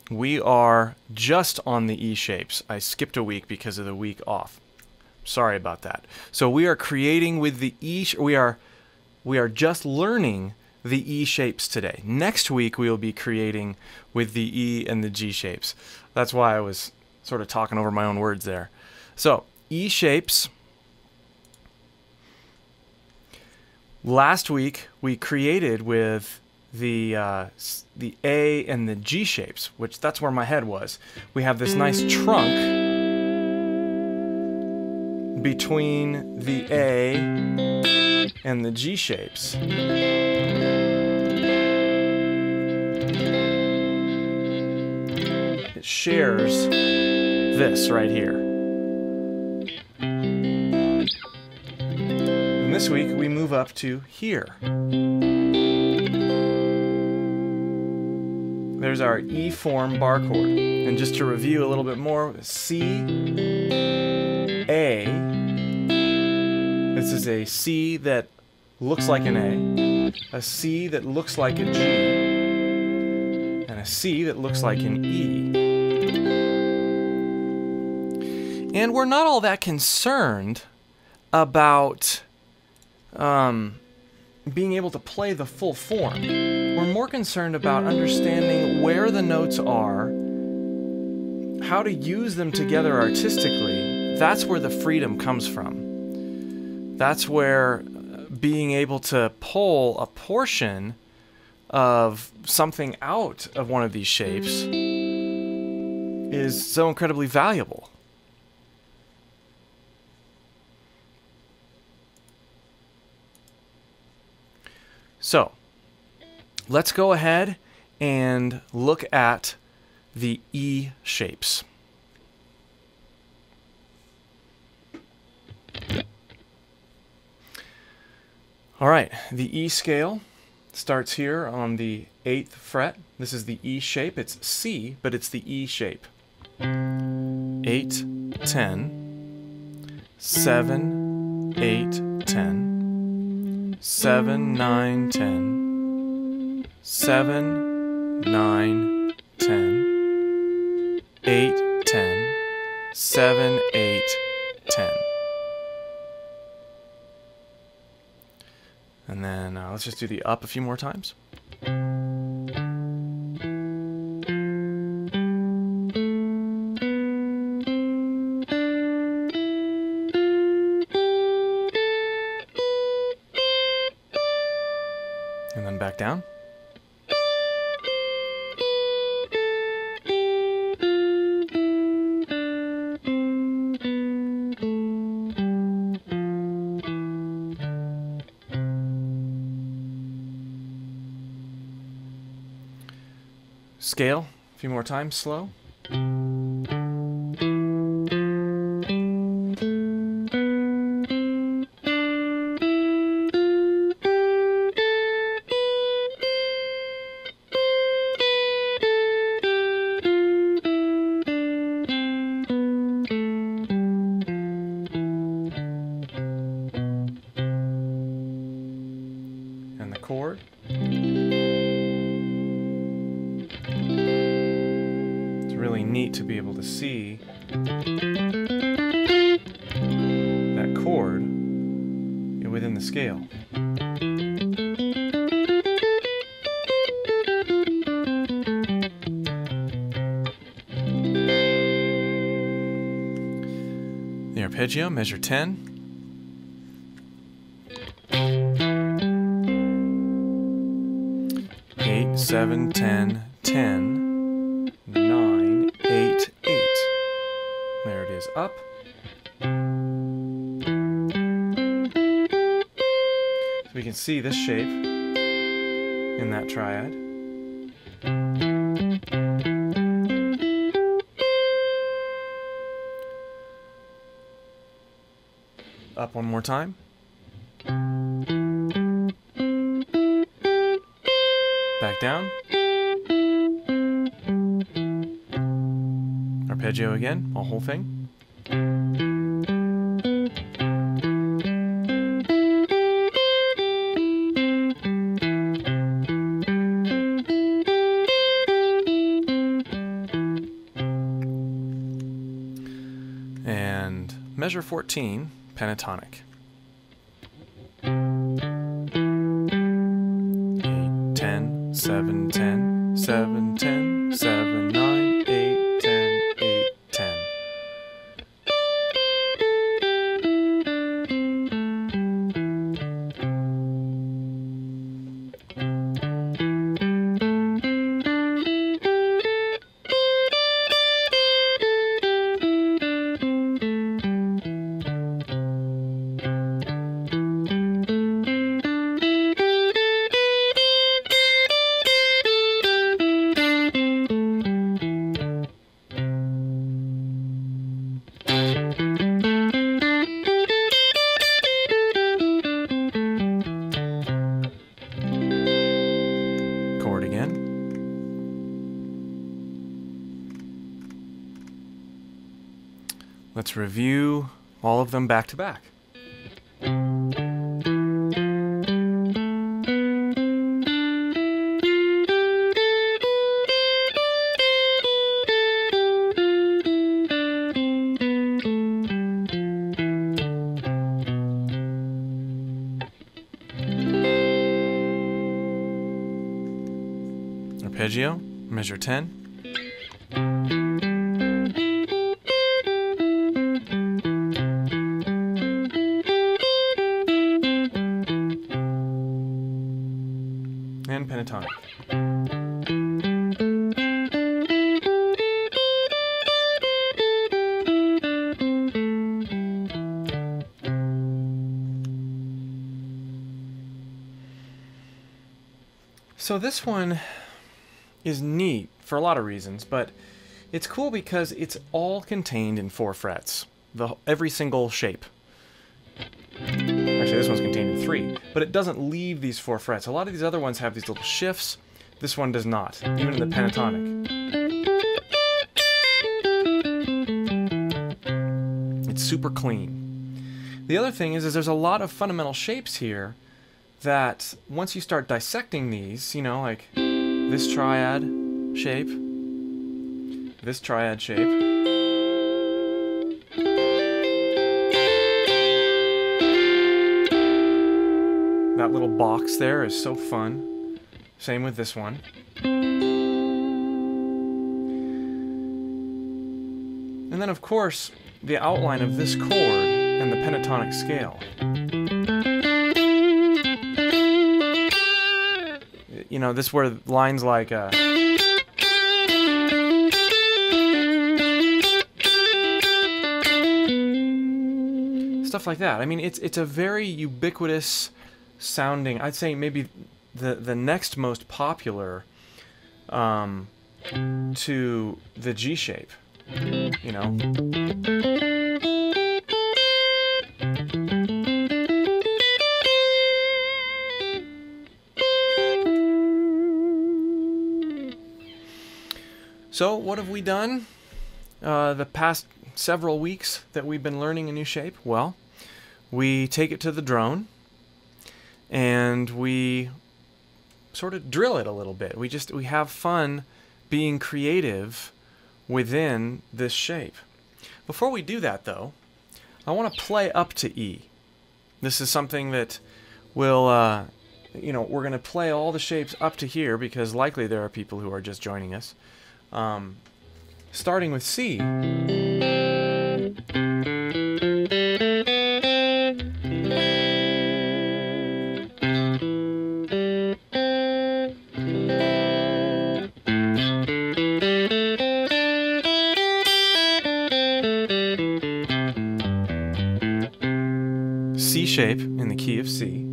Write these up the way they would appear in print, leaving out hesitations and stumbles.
we are just on the E shapes. I skipped a week because of the week off. Sorry about that. So we are creating with the E. We are just learning the E shapes today. Next week we will be creating with the E and the G shapes. That's why I was sort of talking over my own words there. So E shapes. Last week we created with the A and the G shapes, which that's where my head was. We have this nice trunk between the A and the G shapes. It shares this right here. And this week we move up to here. There's our E form bar chord. And just to review a little bit more, C, A. This is a C that looks like an A, C that looks like a G, and a C that looks like an E. And we're not all that concerned about being able to play the full form. We're more concerned about understanding where the notes are, how to use them together artistically. That's where the freedom comes from. That's where being able to pull a portion of something out of one of these shapes is so incredibly valuable. So, let's go ahead and look at the E shapes. All right, the E scale starts here on the 8th fret. This is the E shape. It's C, but it's the E shape. 8, 10, 7, 8, 10, 7, 9, 10, 7, 9, 10, 8, 10, 7, 8, 10. And then let's just do the up a few more times. And then back down. Scale, a few more times, slow. And the chord. Really neat to be able to see that chord within the scale. The arpeggio, measure 10. Eight, 7, 10, 10, 9, 8, 8. There it is, up. So we can see this shape in that triad. Up one more time. Back down. Arpeggio again, a whole thing. measure 14, pentatonic. 8, 10, 7, 10, 7, 10, 7, 9, 8, 10, 8, 10. Chord again. Let's review all of them back to back. Arpeggio, measure 10. And pentatonic. So this one is neat for a lot of reasons, but it's cool because it's all contained in 4 frets. Every single shape. Actually, this one's contained in 3, but it doesn't leave these 4 frets. A lot of these other ones have these little shifts. This one does not, even in the pentatonic. It's super clean. The other thing is there's a lot of fundamental shapes here that once you start dissecting these, you know, like this triad shape, this triad shape, that little box there is so fun. Same with this one. And then of course, the outline of this chord and the pentatonic scale. You know, this where lines like stuff like that. I mean, it's a very ubiquitous sounding. I'd say maybe the next most popular to the G shape. You know. So what have we done the past several weeks that we've been learning a new shape? Well, we take it to the drone and we sort of drill it a little bit. We have fun being creative within this shape. Before we do that though, I want to play up to E. This is something that will, you know, we're going to play all the shapes up to here because likely there are people who are just joining us. Starting with C. C shape in the key of C.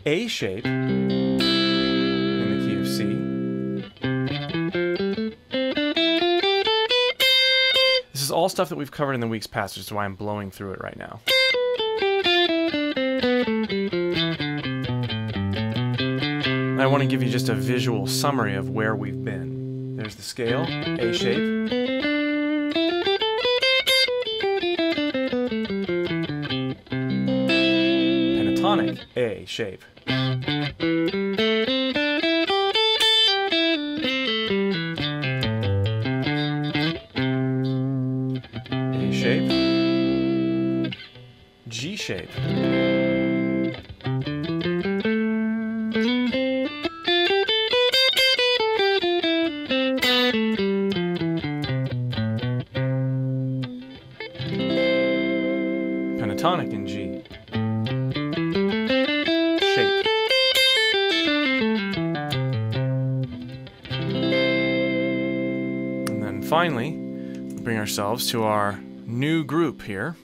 A shape in the key of C. This is all stuff that we've covered in the weeks past, which is why I'm blowing through it right now. I want to give you just a visual summary of where we've been. There's the scale, A shape. Pentatonic, A shape. A shape. shape. Pentatonic in G. Shape. And then finally, we bring ourselves to our new group here.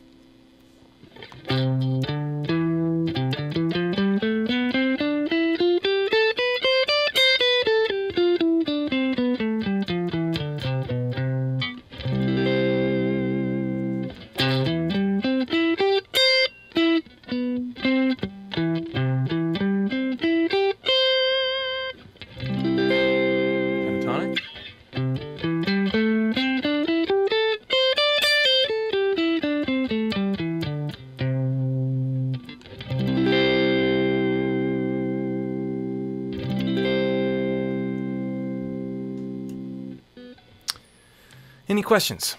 Pentatonic. Any questions?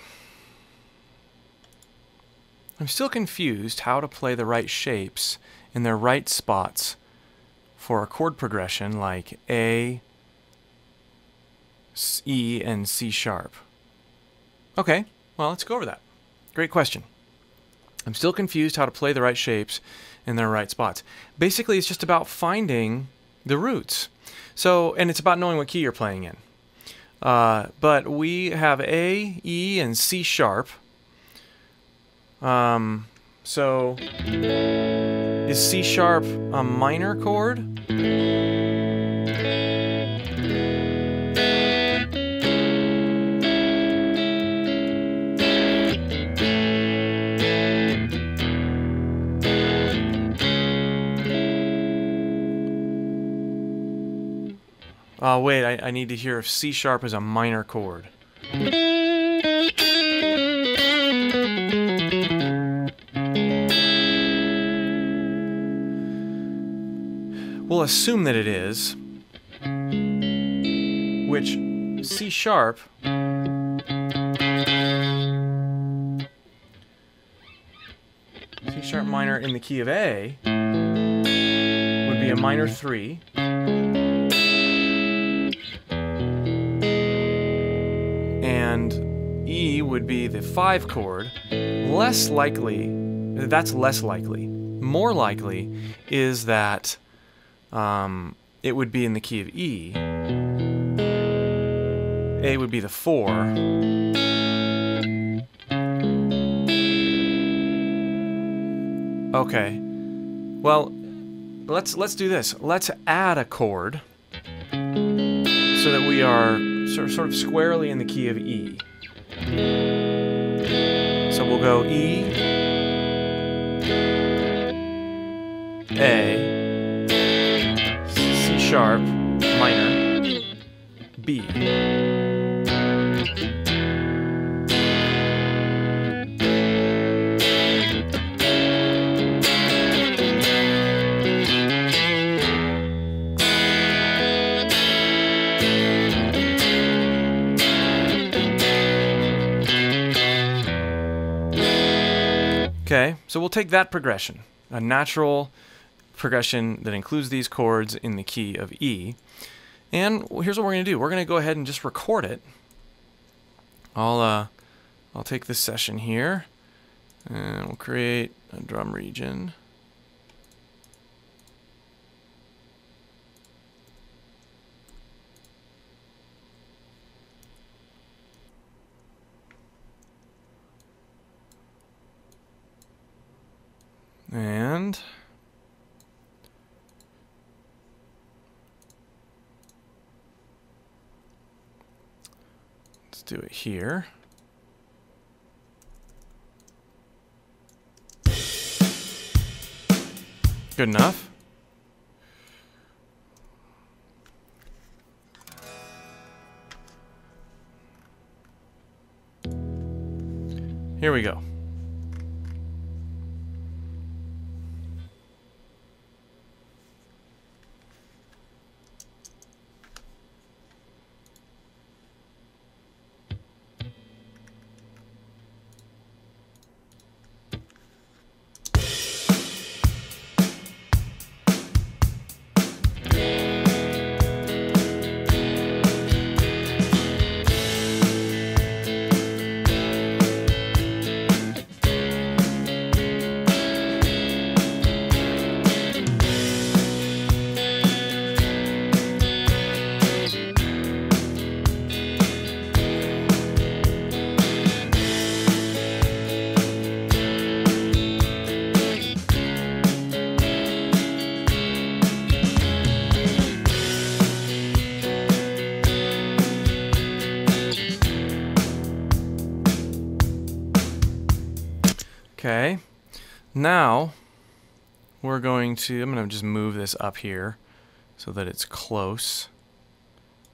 I'm still confused how to play the right shapes in their right spots for a chord progression like A, E, and C sharp. Okay, well, let's go over that. Great question. I'm still confused how to play the right shapes in their right spots. Basically, it's just about finding the roots. So, and it's about knowing what key you're playing in. But we have A, E, and C sharp. So is C sharp a minor chord? Wait, I need to hear if C sharp is a minor chord. We'll assume that it is, which C sharp minor in the key of A would be a minor 3. And E would be the 5 chord. Less likely, that's less likely. More likely is that it would be in the key of E. A would be the 4. Okay. Well, let's do this. Let's add a chord so that we are sort of squarely in the key of E. So we'll go E, A, C sharp, minor, B. Okay, so we'll take that progression, a natural progression that includes these chords in the key of E. And here's what we're going to do. We're going to go ahead and just record it. I'll take this session here, and we'll create a drum region. And let's do it here. Good enough. Here we go. Okay. Now I'm going to just move this up here so that it's close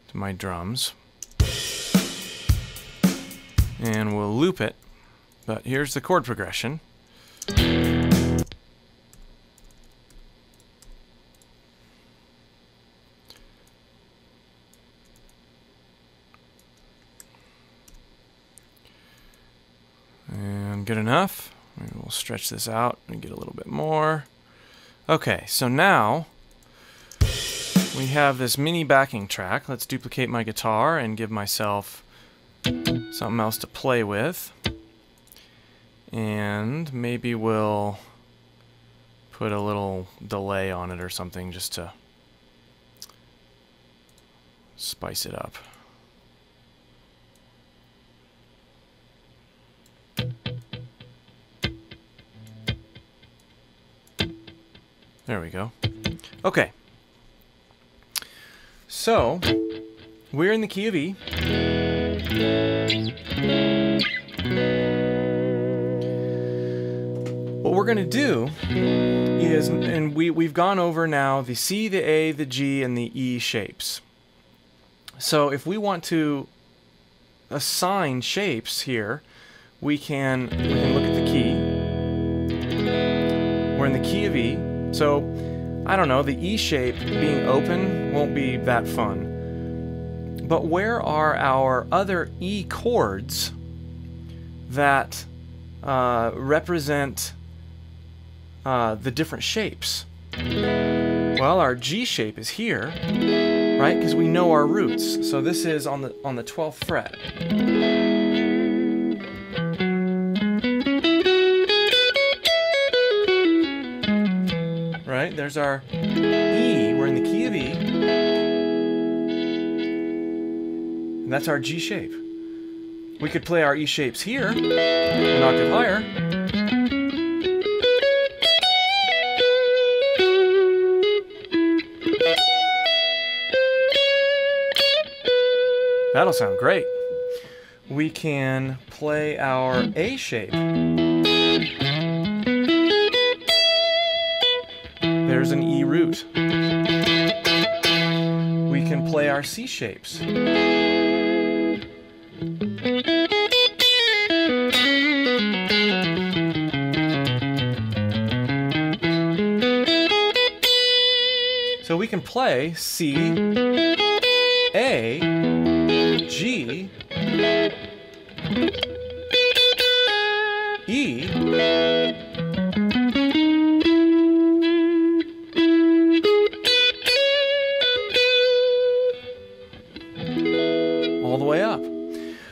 to my drums. And we'll loop it. But here's the chord progression. And good enough. Maybe we'll stretch this out and get a little bit more. Okay, so now we have this mini backing track. Let's duplicate my guitar and give myself something else to play with. And maybe we'll put a little delay on it or something just to spice it up. There we go. Okay. So, we're in the key of E. What we're going to do is, and we've gone over now the C, the A, the G, and the E shapes. So if we want to assign shapes here, we can look at the key. We're in the key of E. So, I don't know, the E shape being open won't be that fun. But where are our other E chords that represent the different shapes? Well, our G shape is here, right? Because we know our roots. So this is on the 12th fret. Right? There's our E. We're in the key of E. And that's our G shape. We could play our E shapes here, an octave higher. That'll sound great. We can play our A shape. There's an E root. We can play our C shapes. So we can play C, A, G, E, all the way up.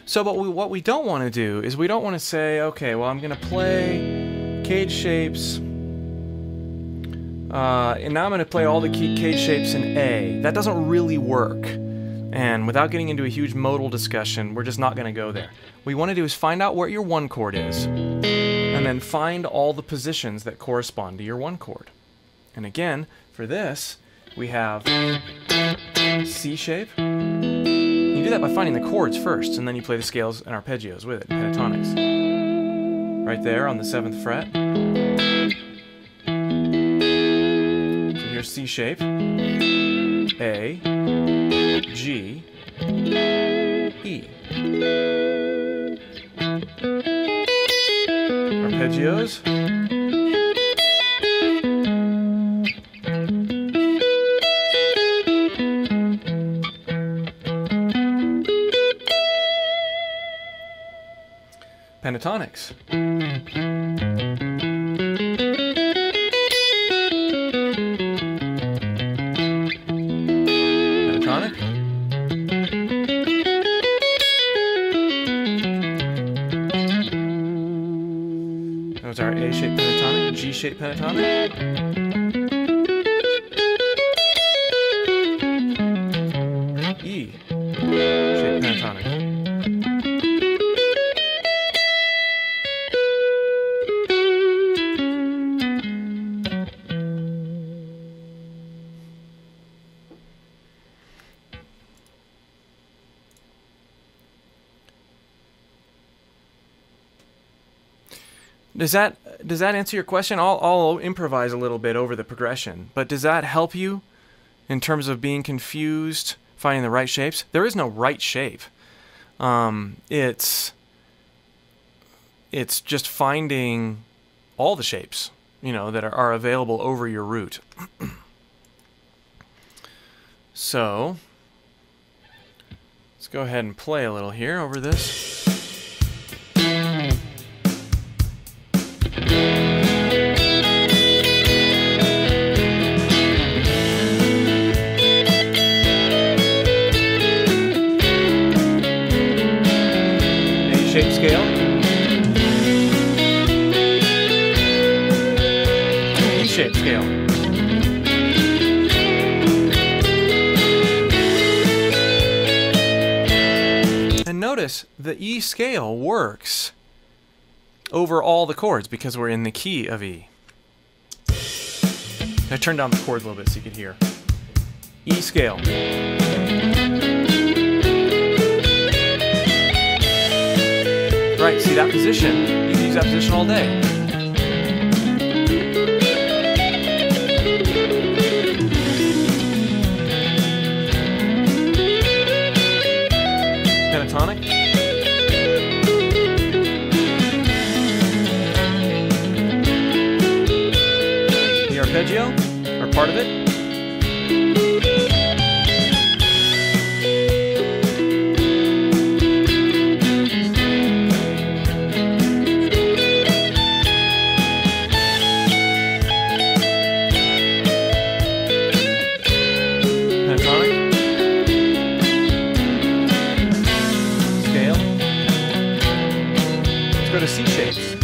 So but what we don't want to do is we don't want to say, okay, well, I'm going to play CAGED shapes, and now I'm going to play all the CAGED shapes in A. That doesn't really work. And without getting into a huge modal discussion, we're just not going to go there. What we want to do is find out where your 1 chord is, and then find all the positions that correspond to your 1 chord. And again, for this, we have C shape. You do that by finding the chords first, and then you play the scales and arpeggios with it, pentatonics. Right there on the 7th fret. So here's C shape, A, G, E. Arpeggios. Pentatonics. Pentatonic. That was our A-shaped pentatonic, G-shaped pentatonic. E-shaped pentatonic. Does that answer your question? I'll improvise a little bit over the progression, but does that help you in terms of being confused, finding the right shapes? There is no right shape. It's just finding all the shapes, you know, that are available over your root. So let's go ahead and play a little here over this. A-shape scale. E-shape scale. And notice the E scale works over all the chords because we're in the key of E. I turned down the chords a little bit so you could hear. E scale. Right, see that position? You can use that position all day. Pentatonic. The arpeggio, or part of it. Go to C shapes.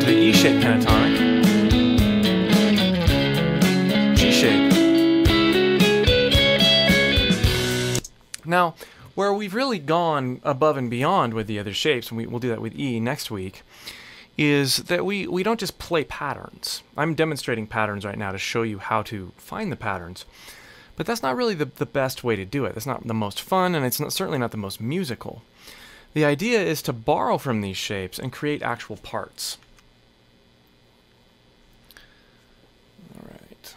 E-shape pentatonic, G-shape. Now, where we've really gone above and beyond with the other shapes, and we'll do that with E next week, is that we don't just play patterns. I'm demonstrating patterns right now to show you how to find the patterns, but that's not really the best way to do it. That's not the most fun, and it's certainly not the most musical. The idea is to borrow from these shapes and create actual parts. All right.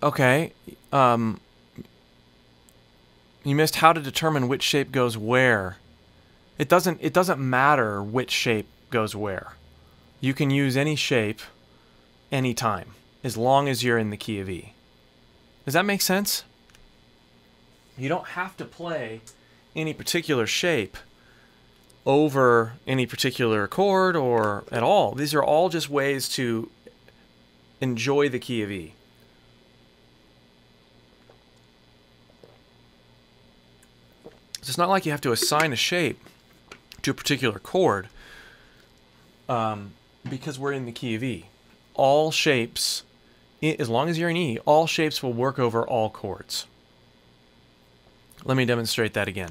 Okay. You missed how to determine which shape goes where. It doesn't matter which shape goes where. You can use any shape anytime, as long as you're in the key of E. Does that make sense? You don't have to play any particular shape over any particular chord or at all. These are all just ways to enjoy the key of E. So it's not like you have to assign a shape to a particular chord because we're in the key of E. All shapes, as long as you're in E, all shapes will work over all chords. Let me demonstrate that again.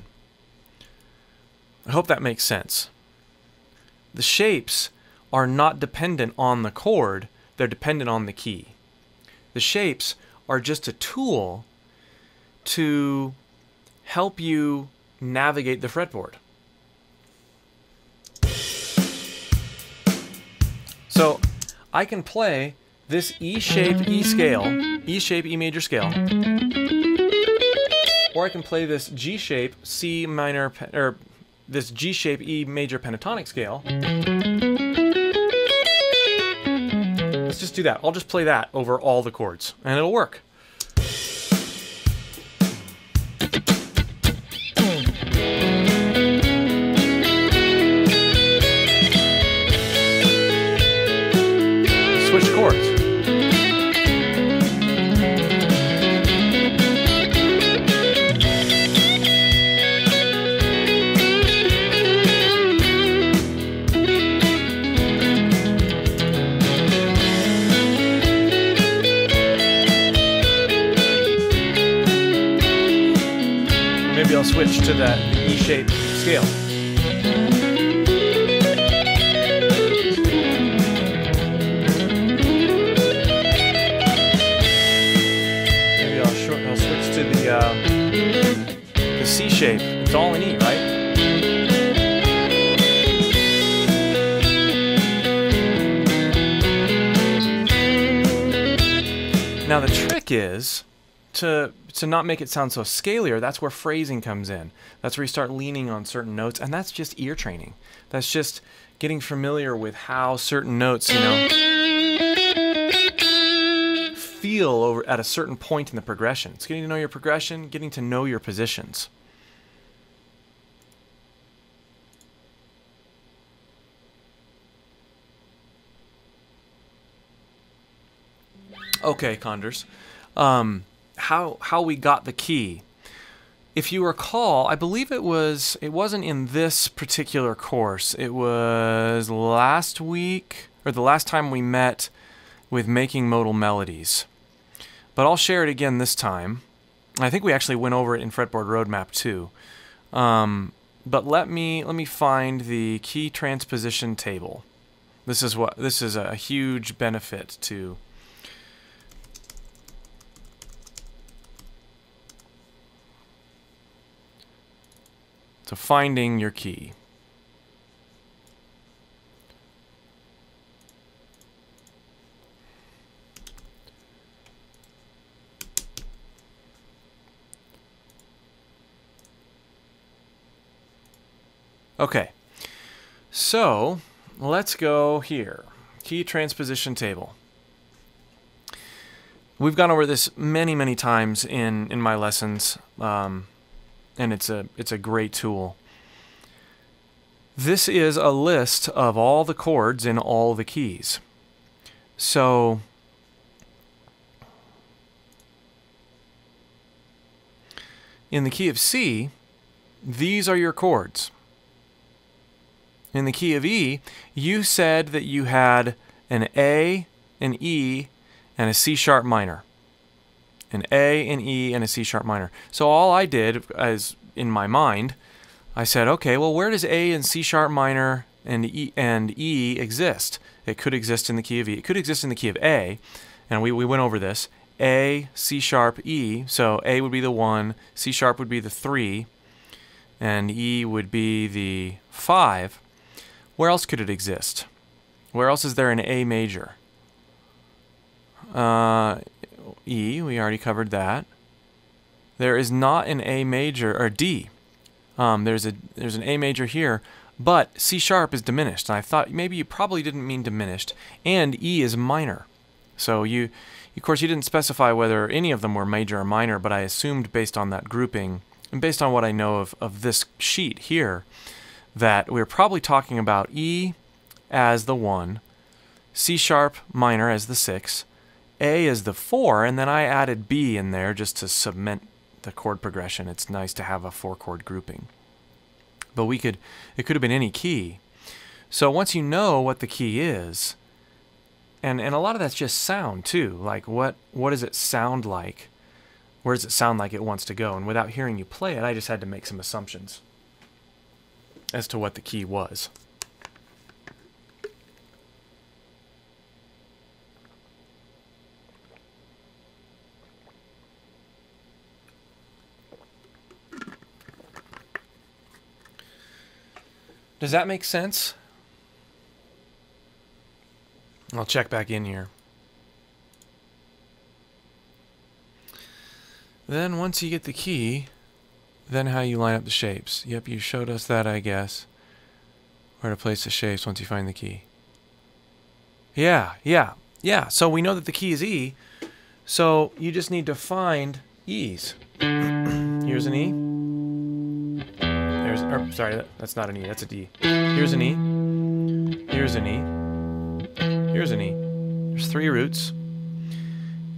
I hope that makes sense. The shapes are not dependent on the chord, they're dependent on the key. The shapes are just a tool to help you navigate the fretboard. So I can play this E-shaped E scale, E-shaped E major scale, or I can play this G-shape C minor, or this G-shape E major pentatonic scale. Let's just do that. I'll just play that over all the chords, and it'll work. Switch chords. Maybe I'll switch to that E-shaped scale. Maybe I'll switch to the C shape. It's all in E, right? Now the trick is to not make it sound so scalar. That's where phrasing comes in. That's where you start leaning on certain notes, and that's just ear training. That's just getting familiar with how certain notes, you know, feel over at a certain point in the progression. It's getting to know your progression, getting to know your positions. Okay, Condors. How we got the key. If you recall, I believe it wasn't in this particular course. It was last week, or the last time we met with making modal melodies. But I'll share it again this time. I think we actually went over it in Fretboard Roadmap too. But let me find the key transposition table. This is a huge benefit to finding your key. Okay, so let's go here. Key transposition table. We've gone over this many times in my lessons. And it's a great tool. This is a list of all the chords in all the keys. So in the key of C, these are your chords. In the key of E, you said that you had an A, an E, and a C sharp minor. An A, an E, and a C sharp minor. So all I did, as in my mind, I said, okay, well, where does A and C sharp minor and E exist? It could exist in the key of E. It could exist in the key of A, and we went over this. A, C sharp, E. So A would be the 1, C sharp would be the 3, and E would be the 5. Where else could it exist? Where else is there an A major? E, we already covered that. There is not an A major, or D. There's an A major here, but C sharp is diminished. And I thought maybe you probably didn't mean diminished, and E is minor. So of course, you didn't specify whether any of them were major or minor, but I assumed based on that grouping and based on what I know of this sheet here, that we're probably talking about E as the 1, C sharp minor as the 6, A as the 4, and then I added B in there just to cement the chord progression. It's nice to have a 4-chord grouping. But it could have been any key. So once you know what the key is, and a lot of that's just sound too, like what does it sound like? Where does it sound like it wants to go? And without hearing you play it, I just had to make some assumptions. as to what the key was. Does that make sense? I'll check back in here. Then once you get the key, then how you line up the shapes. Yep, you showed us that, I guess. Where to place the shapes once you find the key. Yeah. So we know that the key is E, so you just need to find E's. Here's an E. Sorry, that's not an E, that's a D. Here's an E. Here's an E. Here's an E. There's 3 roots.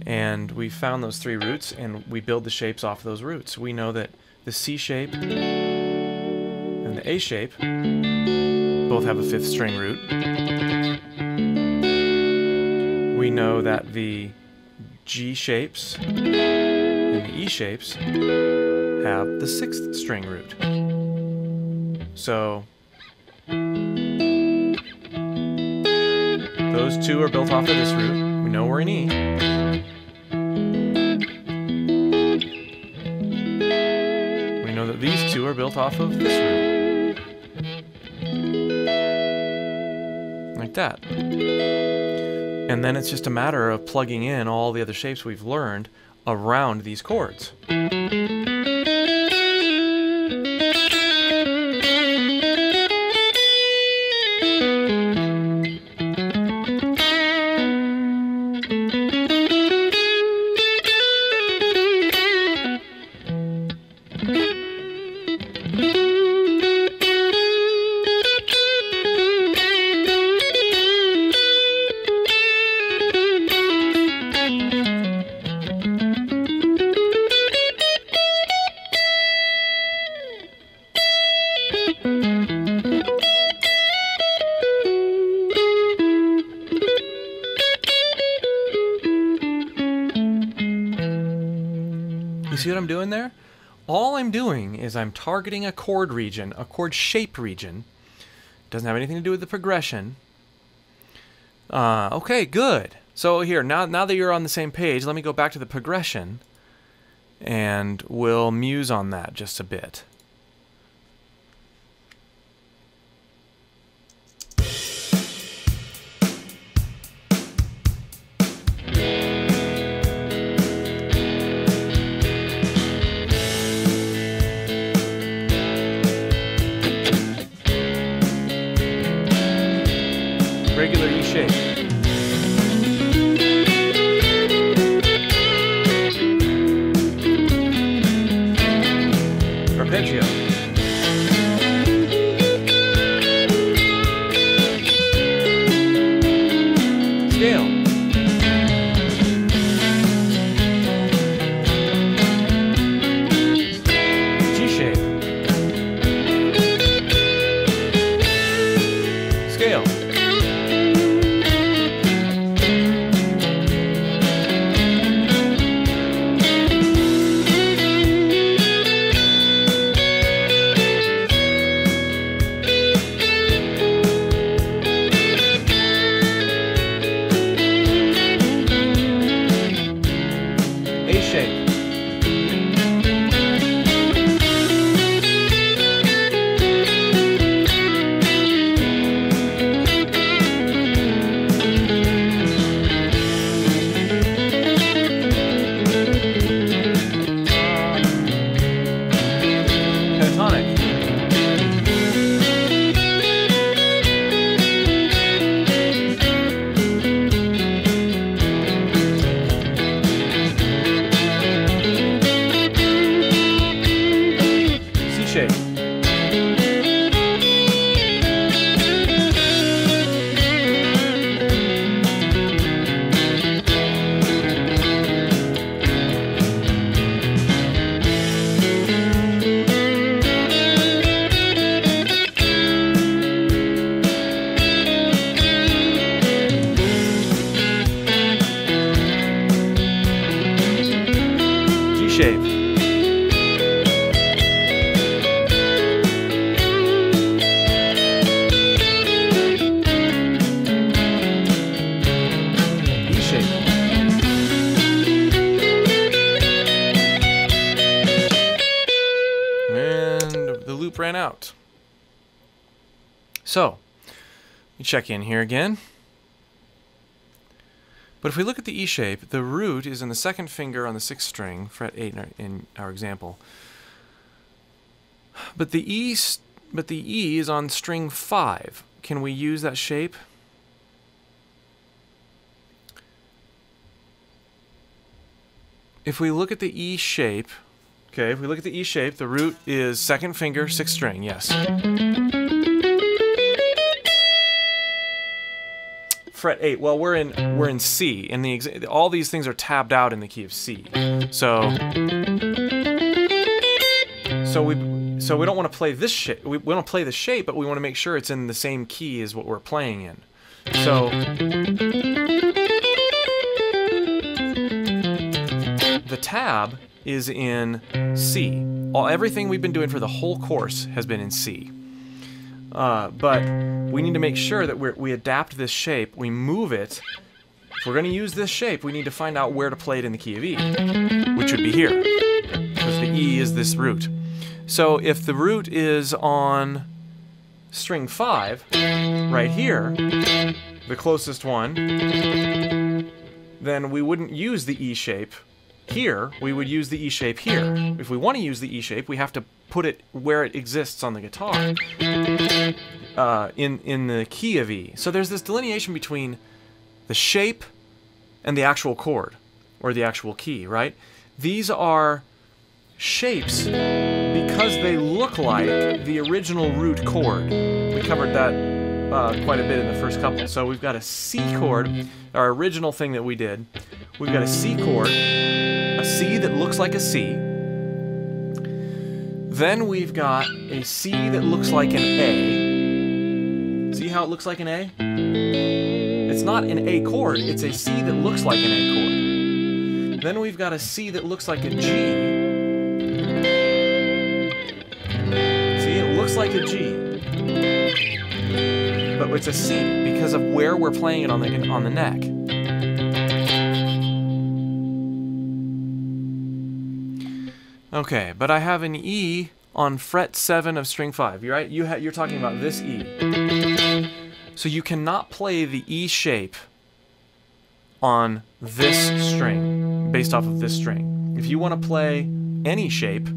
And we found those 3 roots, and we build the shapes off of those roots. We know that the C shape and the A shape both have a 5th string root. We know that the G shapes and the E shapes have the 6th string root. So those 2 are built off of this root. We know we're in E. We know that these 2 are built off of this root. Like that. And then it's just a matter of plugging in all the other shapes we've learned around these chords. You see what I'm doing there? All I'm doing is I'm targeting a chord region, a chord shape region. Doesn't have anything to do with the progression. Okay, good. So here, now that you're on the same page, let me go back to the progression, and we'll muse on that just a bit. Regular E shape. Arpeggio. Scale. G shape. Scale. A shape. Pentatonic. Shape. G shape. loop ran out. So, we check in here again. But if we look at the E shape, the root is in the second finger on the 6th string, fret 8 in our example. But the E is on string 5. Can we use that shape? If we look at the E shape, okay, if we look at the E shape, the root is second finger, 6th string, yes. Fret 8. Well, we're in C, and all these things are tabbed out in the key of C. So we don't want to play this shape. We want to play the shape, but we want to make sure it's in the same key as what we're playing in. So the tab is in C. Everything we've been doing for the whole course has been in C. But we need to make sure that we adapt this shape, we move it. If we're going to use this shape, we need to find out where to play it in the key of E, which would be here, because the E is this root. So if the root is on string 5, right here, the closest one, then we wouldn't use the E shape here, we would use the E shape here. If we want to use the E shape, we have to put it where it exists on the guitar, in the key of E. So there's this delineation between the shape and the actual chord, or the actual key, right? These are shapes because they look like the original root chord. We covered that quite a bit in the first couple. So we've got a C chord, our original thing that we did. We've got a C chord, a C that looks like a C. Then we've got a C that looks like an A. See how it looks like an A? It's not an A chord, it's a C that looks like an A chord. Then we've got a C that looks like a G. See, it looks like a G. But it's a C because of where we're playing it on the neck. Okay, but I have an E on fret 7 of string 5. You're right. You're talking about this E. So you cannot play the E shape on this string, based off of this string. If you want to play any shape,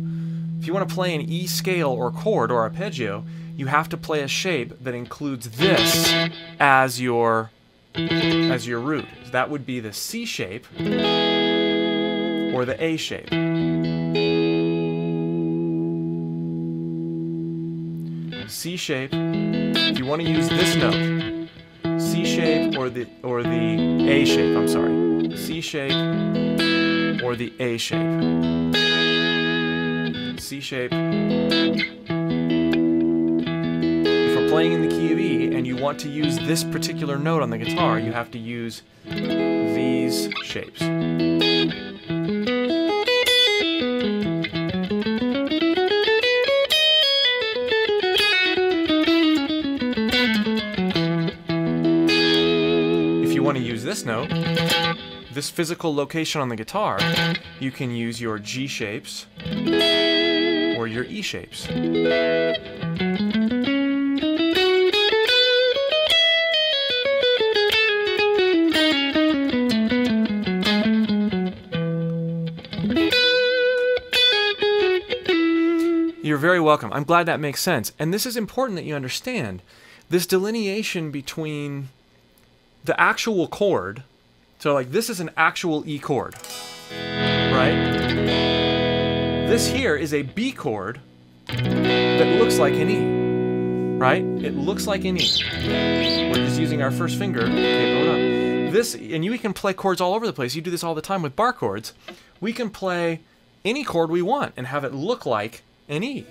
if you want to play an E scale or chord or arpeggio, you have to play a shape that includes this as your root. So that would be the C shape or the A shape. C shape, if you want to use this note, C shape or the A shape, I'm sorry. C shape or the A shape. C shape. If we're playing in the key of E and you want to use this particular note on the guitar, you have to use these shapes. Want to use this note, this physical location on the guitar, you can use your G shapes or your E shapes. You're very welcome. I'm glad that makes sense. And this is important that you understand this delineation between the actual chord. So like this is an actual E chord, right? This here is a B chord that looks like an E, right? It looks like an E. We're just using our first finger to tape it up. This, and we can play chords all over the place. You do this all the time with bar chords. We can play any chord we want and have it look like an E.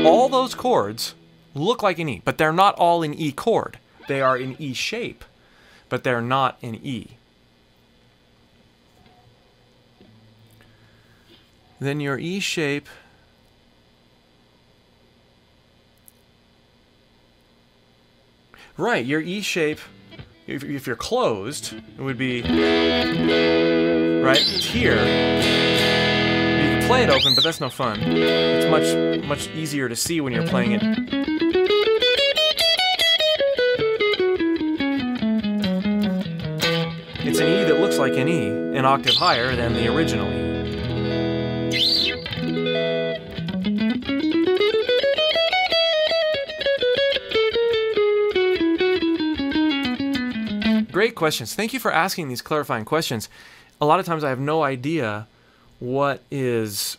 All those chords look like an E, but they're not all in E chord. They are in E shape, but they're not in E. Then your E shape right, your E shape if you're closed, it would be right here. You can play it open, but that's no fun. It's much easier to see when you're playing it. It's an E that looks like an E, an octave higher than the original E. Great questions. Thank you for asking these clarifying questions. A lot of times I have no idea what is,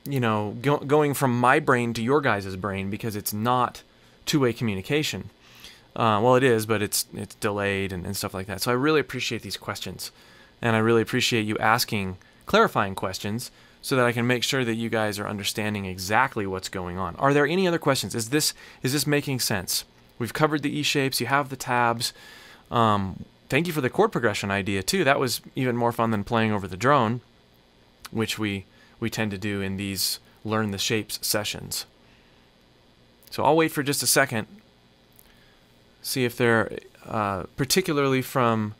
you know, going from my brain to your guys' brain because it's not two-way communication. Well, it is, but it's delayed and stuff like that. So I really appreciate these questions, and I really appreciate you asking clarifying questions so that I can make sure that you guys are understanding exactly what's going on. Are there any other questions? Is this making sense? We've covered the E shapes. You have the tabs. Thank you for the chord progression idea too. That was even more fun than playing over the drone, which we tend to do in these Learn the Shapes sessions. So I'll wait for just a second. See if they're, particularly from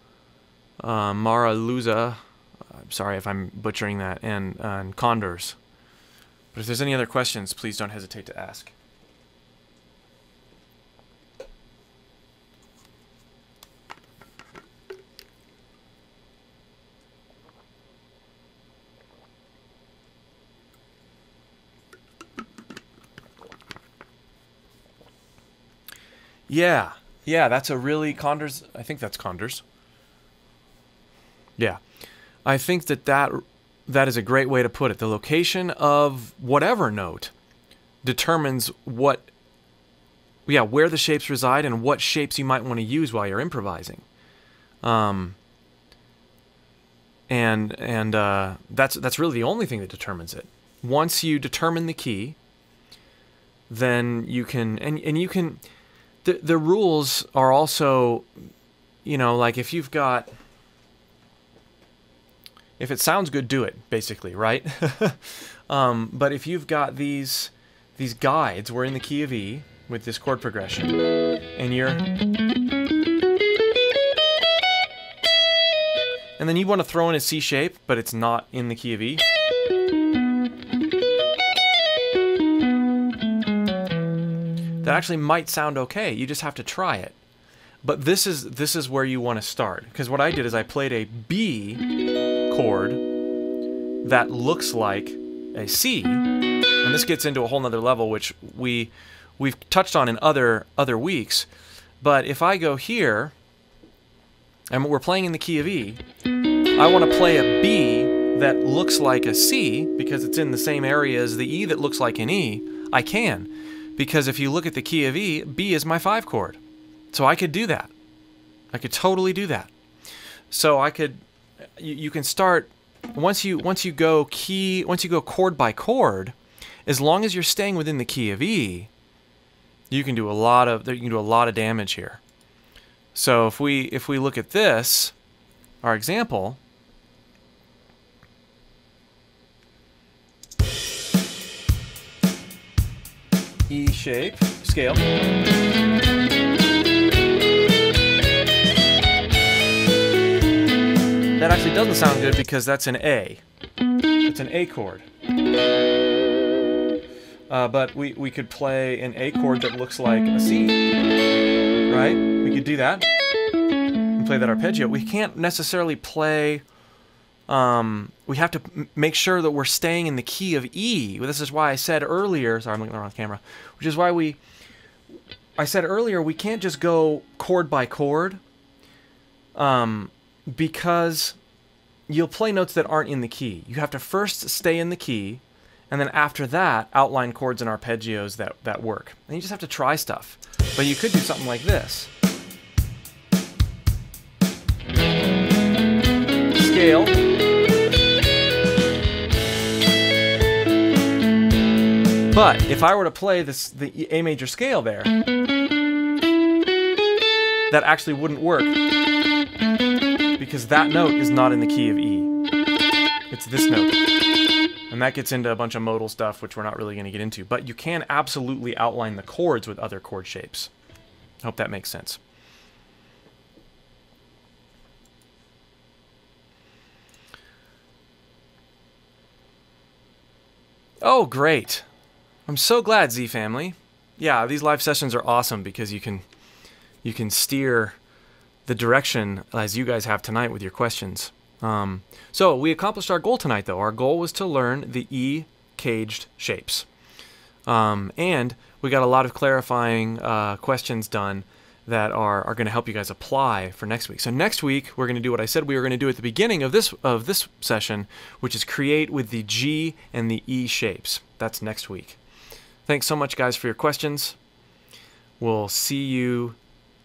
Mara Luza, I'm sorry if I'm butchering that, and Condors. But if there's any other questions, please don't hesitate to ask. Yeah, that's a really Condors. I think that's Condors. Yeah, I think that is a great way to put it. The location of whatever note determines where the shapes reside and what shapes you might want to use while you're improvising. And that's really the only thing that determines it. Once you determine the key, then you can and you can. The rules are also, you know, like if it sounds good, do it, basically, right? But if you've got these guides, we're in the key of E with this chord progression, and then you want to throw in a C shape, but it's not in the key of E. That actually might sound okay. You just have to try it. But this is where you want to start. Because what I did is I played a B chord that looks like a C. And this gets into a whole nother level, which we've touched on in other weeks. But if I go here, and we're playing in the key of E, I want to play a B that looks like a C, because it's in the same area as the E that looks like an E. I can. Because if you look at the key of E, B is my 5 chord. So I could do that. I could totally do that. So you can start, once you go chord by chord, as long as you're staying within the key of E, you can do a lot of damage here. So if we look at this, our example, E shape, scale. That actually doesn't sound good because that's an A. It's an A chord. But we could play an A chord that looks like a C, right? We could do that and play that arpeggio. We can't necessarily play. We have to make sure that we're staying in the key of E. This is why I said earlier, sorry, I'm looking around the camera, which is why I said earlier we can't just go chord by chord, because you'll play notes that aren't in the key. You have to first stay in the key, and then after that, outline chords and arpeggios that work. And you just have to try stuff. But you could do something like this. Scale. But if I were to play the A major scale there, that actually wouldn't work because that note is not in the key of E. It's this note. And that gets into a bunch of modal stuff, which we're not really going to get into. But you can absolutely outline the chords with other chord shapes. I hope that makes sense. Oh, great. I'm so glad, Z family. Yeah, these live sessions are awesome because you can steer the direction as you guys have tonight with your questions. So we accomplished our goal tonight, though. Our goal was to learn the CAGED shapes. And we got a lot of clarifying questions done that are going to help you guys apply for next week. So next week, we're going to do what I said we were going to do at the beginning of this session, which is create with the G and the E shapes. That's next week. Thanks so much, guys, for your questions. We'll see you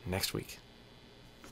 next week.